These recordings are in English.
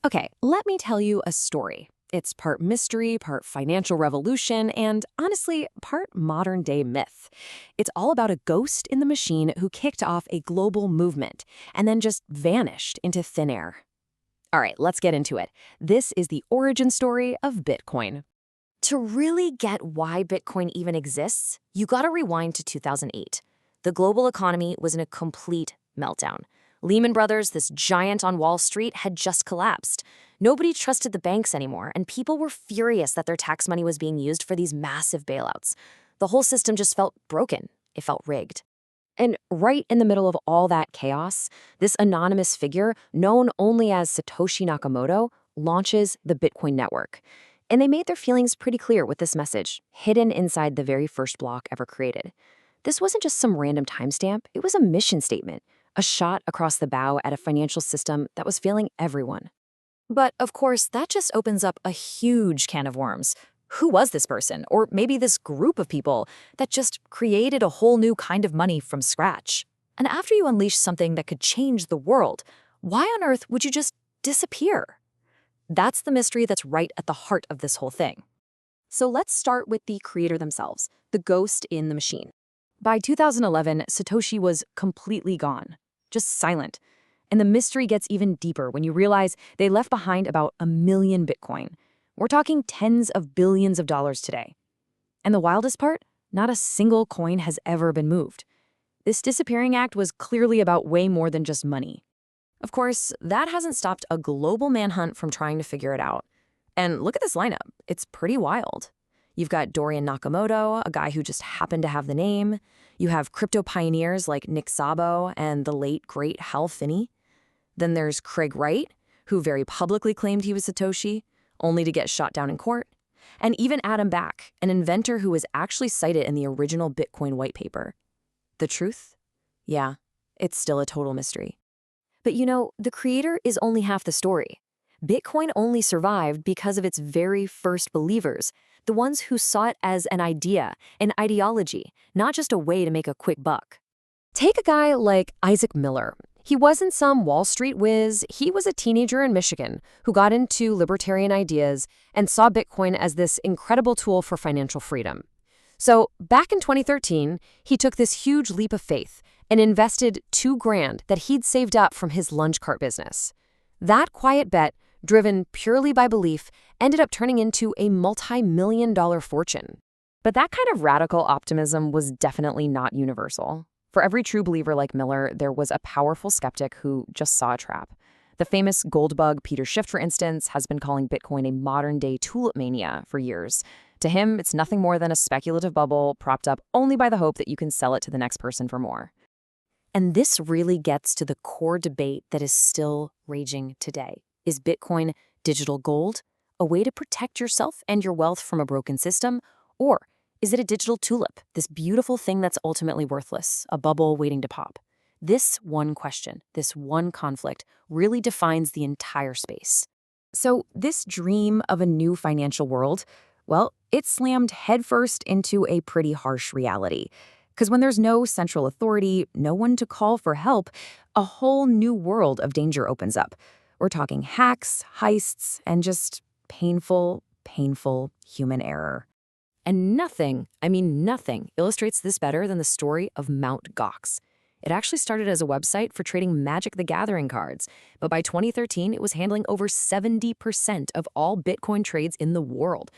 Okay, let me tell you a story. It's part mystery, part financial revolution, and honestly, part modern day myth. It's all about a ghost in the machine who kicked off a global movement and then just vanished into thin air. All right, let's get into it. This is the origin story of Bitcoin. To really get why Bitcoin even exists, you gotta rewind to 2008. The global economy was in a complete meltdown. Lehman Brothers, this giant on Wall Street, had just collapsed. Nobody trusted the banks anymore, and people were furious that their tax money was being used for these massive bailouts. The whole system just felt broken. It felt rigged. And right in the middle of all that chaos, this anonymous figure, known only as Satoshi Nakamoto, launches the Bitcoin network. And they made their feelings pretty clear with this message, hidden inside the very first block ever created. This wasn't just some random timestamp, it was a mission statement, a shot across the bow at a financial system that was failing everyone. But of course, that just opens up a huge can of worms. Who was this person, or maybe this group of people, that just created a whole new kind of money from scratch? And after you unleash something that could change the world, why on earth would you just disappear? That's the mystery that's right at the heart of this whole thing. So let's start with the creator themselves, the ghost in the machine. By 2011, Satoshi was completely gone, just silent. And the mystery gets even deeper when you realize they left behind about 1 million Bitcoin. We're talking tens of billions of dollars today. And the wildest part? Not a single coin has ever been moved. This disappearing act was clearly about way more than just money. Of course, that hasn't stopped a global manhunt from trying to figure it out. And look at this lineup. It's pretty wild. You've got Dorian Nakamoto, a guy who just happened to have the name. You have crypto pioneers like Nick Szabo and the late, great Hal Finney. Then there's Craig Wright, who very publicly claimed he was Satoshi, only to get shot down in court. And even Adam Back, an inventor who was actually cited in the original Bitcoin white paper. The truth? Yeah, it's still a total mystery. But you know, the creator is only half the story. Bitcoin only survived because of its very first believers, the ones who saw it as an idea, an ideology, not just a way to make a quick buck. Take a guy like Isaac Miller. He wasn't some Wall Street whiz, he was a teenager in Michigan who got into libertarian ideas and saw Bitcoin as this incredible tool for financial freedom. So back in 2013, he took this huge leap of faith and invested $2,000 that he'd saved up from his lunch cart business. That quiet bet, driven purely by belief, ended up turning into a multi-million-dollar fortune. But that kind of radical optimism was definitely not universal. For every true believer like Miller, there was a powerful skeptic who just saw a trap. The famous gold bug Peter Schiff, for instance, has been calling Bitcoin a modern-day tulip mania for years. To him, it's nothing more than a speculative bubble propped up only by the hope that you can sell it to the next person for more. And this really gets to the core debate that is still raging today. Is Bitcoin digital gold, a way to protect yourself and your wealth from a broken system? Or is it a digital tulip, this beautiful thing that's ultimately worthless, a bubble waiting to pop? This one question, this one conflict, really defines the entire space. So this dream of a new financial world, well, it slammed headfirst into a pretty harsh reality. Because when there's no central authority, no one to call for help, a whole new world of danger opens up. We're talking hacks, heists, and just painful, painful human error. And nothing, I mean nothing, illustrates this better than the story of Mt. Gox. It actually started as a website for trading Magic the Gathering cards, but by 2013, it was handling over 70% of all Bitcoin trades in the world.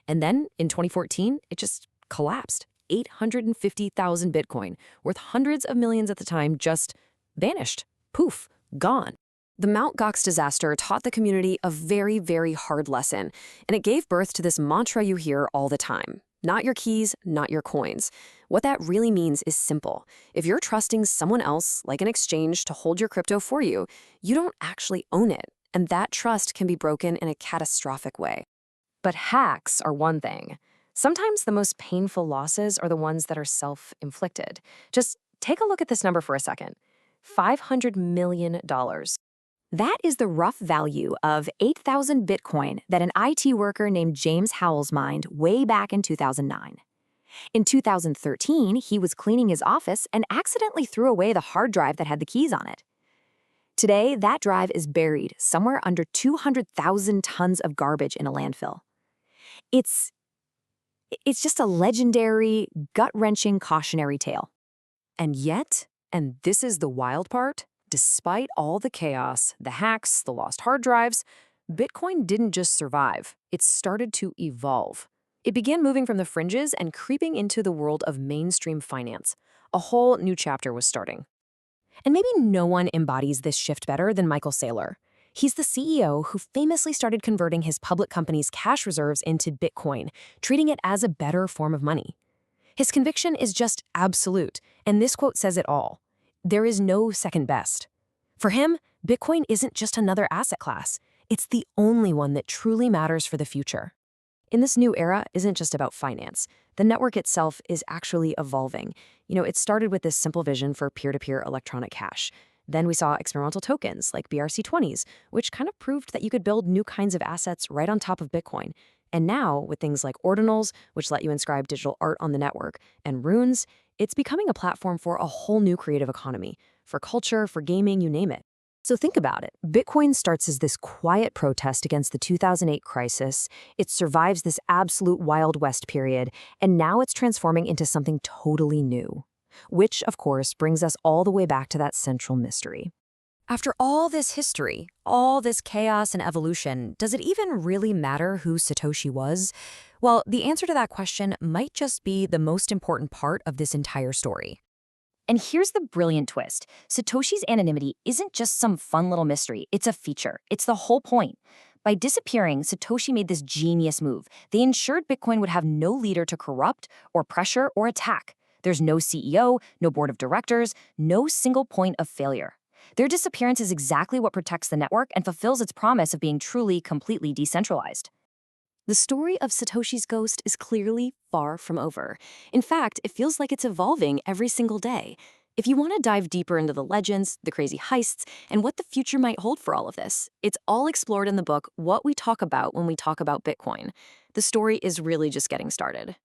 And then, in 2014, it just collapsed. 850,000 Bitcoin, worth hundreds of millions at the time, just vanished. Poof, gone. The Mt. Gox disaster taught the community a very, very hard lesson, and it gave birth to this mantra you hear all the time. Not your keys, not your coins. What that really means is simple. If you're trusting someone else, like an exchange, to hold your crypto for you, you don't actually own it, and that trust can be broken in a catastrophic way. But hacks are one thing. Sometimes the most painful losses are the ones that are self-inflicted. Just take a look at this number for a second. $500 million. That is the rough value of 8,000 Bitcoin that an IT worker named James Howells mined way back in 2009. In 2013, he was cleaning his office and accidentally threw away the hard drive that had the keys on it. Today, that drive is buried somewhere under 200,000 tons of garbage in a landfill. It's it's just a legendary, gut-wrenching cautionary tale. And yet, and this is the wild part, despite all the chaos, the hacks, the lost hard drives, Bitcoin didn't just survive, it started to evolve. It began moving from the fringes and creeping into the world of mainstream finance. A whole new chapter was starting. And maybe no one embodies this shift better than Michael Saylor. He's the CEO who famously started converting his public company's cash reserves into Bitcoin, treating it as a better form of money. His conviction is just absolute, and this quote says it all. There is no second best. For him, Bitcoin isn't just another asset class. It's the only one that truly matters for the future. In this new era isn't just about finance. The network itself is actually evolving. It started with this simple vision for peer-to-peer electronic cash. Then we saw experimental tokens like BRC20s, which kind of proved that you could build new kinds of assets right on top of Bitcoin. And now, with things like ordinals, which let you inscribe digital art on the network, and runes, it's becoming a platform for a whole new creative economy. For culture, for gaming, you name it. So think about it. Bitcoin starts as this quiet protest against the 2008 crisis. It survives this absolute Wild West period, and now it's transforming into something totally new. Which, of course, brings us all the way back to that central mystery. After all this history, all this chaos and evolution, does it even really matter who Satoshi was? Well, the answer to that question might just be the most important part of this entire story. And here's the brilliant twist. Satoshi's anonymity isn't just some fun little mystery, it's a feature. It's the whole point. By disappearing, Satoshi made this genius move. They ensured Bitcoin would have no leader to corrupt or pressure or attack. There's no CEO, no board of directors, no single point of failure. Their disappearance is exactly what protects the network and fulfills its promise of being truly, completely decentralized. The story of Satoshi's ghost is clearly far from over. In fact, it feels like it's evolving every single day. If you want to dive deeper into the legends, the crazy heists, and what the future might hold for all of this, it's all explored in the book What We Talk About When We Talk About Bitcoin. The story is really just getting started.